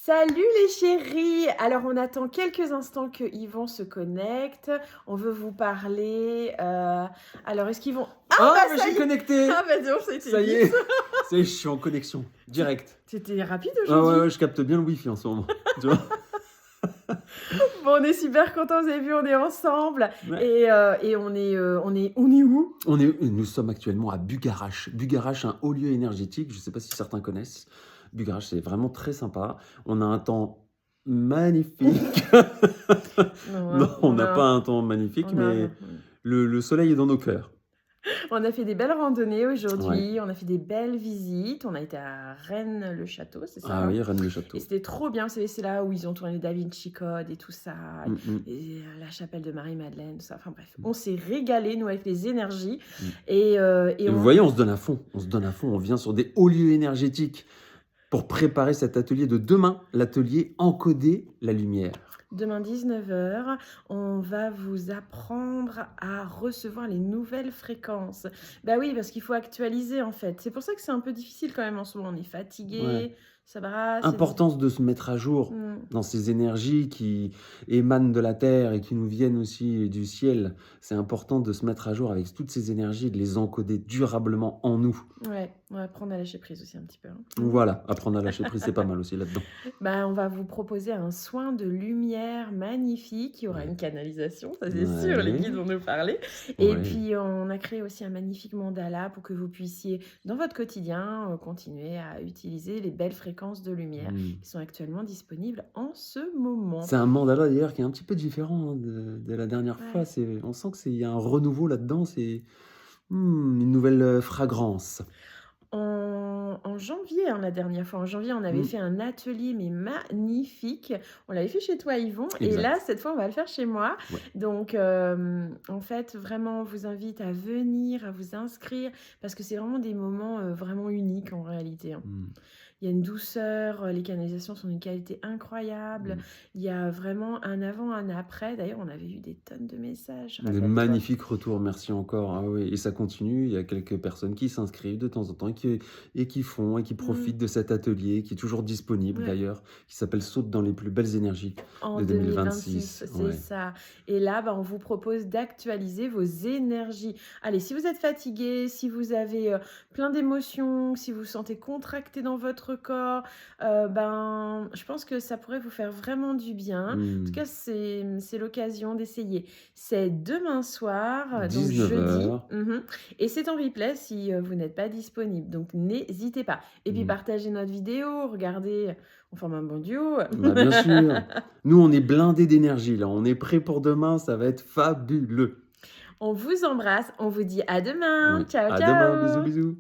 Salut les chéris! Alors on attend quelques instants que Yvon se connecte. On veut vous parler, alors est-ce qu'ils vont Ah, bah mais ça je y suis est! connecté! Ah bah dis donc ça a été Ça y vite! est, ça y est, je suis en connexion, Tu direct. tu rapide Ah ouais, aujourd'hui. ouais, je capte bien le wifi en ce moment, tu vois? Bon on est super contents, vous avez vu on est ensemble Ouais. et on est où? Nous sommes actuellement à Bugarache. Bugarache, un haut lieu énergétique, je ne sais pas si certains connaissent. Bugarache, c'est vraiment très sympa. On a un temps magnifique. Non, Non, on n'a pas un temps magnifique, on a mais le soleil est dans nos cœurs. on a fait des belles randonnées Ouais. aujourd'hui, on a fait des belles visites, on a été à Rennes-le-Château, c'est ça, Ah hein? oui, Et Rennes-le-Château. c'était trop bien, vous savez, c'est là où ils ont tourné Da Vinci Code et tout ça, Mmh mh. et la chapelle de Marie-Madeleine, tout ça. Enfin bref, on s'est régalés, nous, avec les énergies Mmh. et Et vous on voyez, on se donne à fond. On se donne à fond. On vient sur des hauts lieux énergétiques pour préparer cet atelier de demain, l'atelier Encoder la lumière. demain 19h, on va vous apprendre à recevoir les nouvelles fréquences. Bah oui, parce qu'il faut actualiser, en fait. C'est pour ça que c'est un peu difficile quand même en ce moment. On est Ouais. fatigué, ça brasse, il y a des Importance de se mettre à jour mmh. dans ces énergies qui émanent de la terre et qui nous viennent aussi du ciel. C'est important de se mettre à jour avec toutes ces énergies et de les encoder durablement en nous. Ouais, on va apprendre à lâcher prise aussi un petit peu, hein. Voilà, apprendre à lâcher prise, c'est pas mal aussi là-dedans. Bah, on va vous proposer un soin de lumière magnifique. Il y aura Ouais. une canalisation, ça c'est sûr, les Ouais, guides vont nous parler. Et ouais. puis, on a créé aussi un magnifique mandala pour que vous puissiez, dans votre quotidien, continuer à utiliser les belles fréquences de lumière Mmh. qui sont actuellement disponibles en ce moment. C'est un mandala d'ailleurs qui est un petit peu différent, hein, de la dernière fois. Ouais. On sent qu'il y a un renouveau là-dedans, une nouvelle, fragrance. En janvier, hein, la dernière fois, en janvier, on avait Mmh, fait un atelier, mais magnifique. On l'avait fait chez toi, Yvon, et là, exact. cette fois, on va le faire chez moi. Ouais. Donc, en fait, vraiment, on vous invite à venir, à vous inscrire, parce que c'est vraiment des moments vraiment uniques en réalité, hein. Mmh, Il y a une douceur, les canalisations sont d'une qualité incroyable. mmh. Il y a vraiment un avant, un après. D'ailleurs, on avait eu des tonnes de messages, Des rappelle-toi. magnifiques retours, merci encore. Ah oui, et ça continue. Il y a quelques personnes qui s'inscrivent de temps en temps et qui font et qui Mmh. profitent de cet atelier qui est toujours disponible Ouais. d'ailleurs, qui s'appelle Saute dans les plus belles énergies En de 2026, 2026. c'est Ouais. ça. Et là, bah, on vous propose d'actualiser vos énergies. Allez, si vous êtes fatigué, si vous avez plein d'émotions, si vous vous sentez contracté dans votre corps, ben, je pense que ça pourrait vous faire vraiment du bien. En tout Mmh. cas, c'est l'occasion d'essayer. C'est demain soir, donc 19 jeudi, heures. et c'est en replay si vous n'êtes pas disponible. Donc n'hésitez pas. Et puis Mmh. partagez notre vidéo, regardez, on forme un bon duo. Bah, bien sûr. Nous, on est blindés d'énergie là. On est prêts pour demain, ça va être fabuleux. On vous embrasse, on vous dit à demain. Ouais. Ciao, À demain. Bisous, ciao! bisous.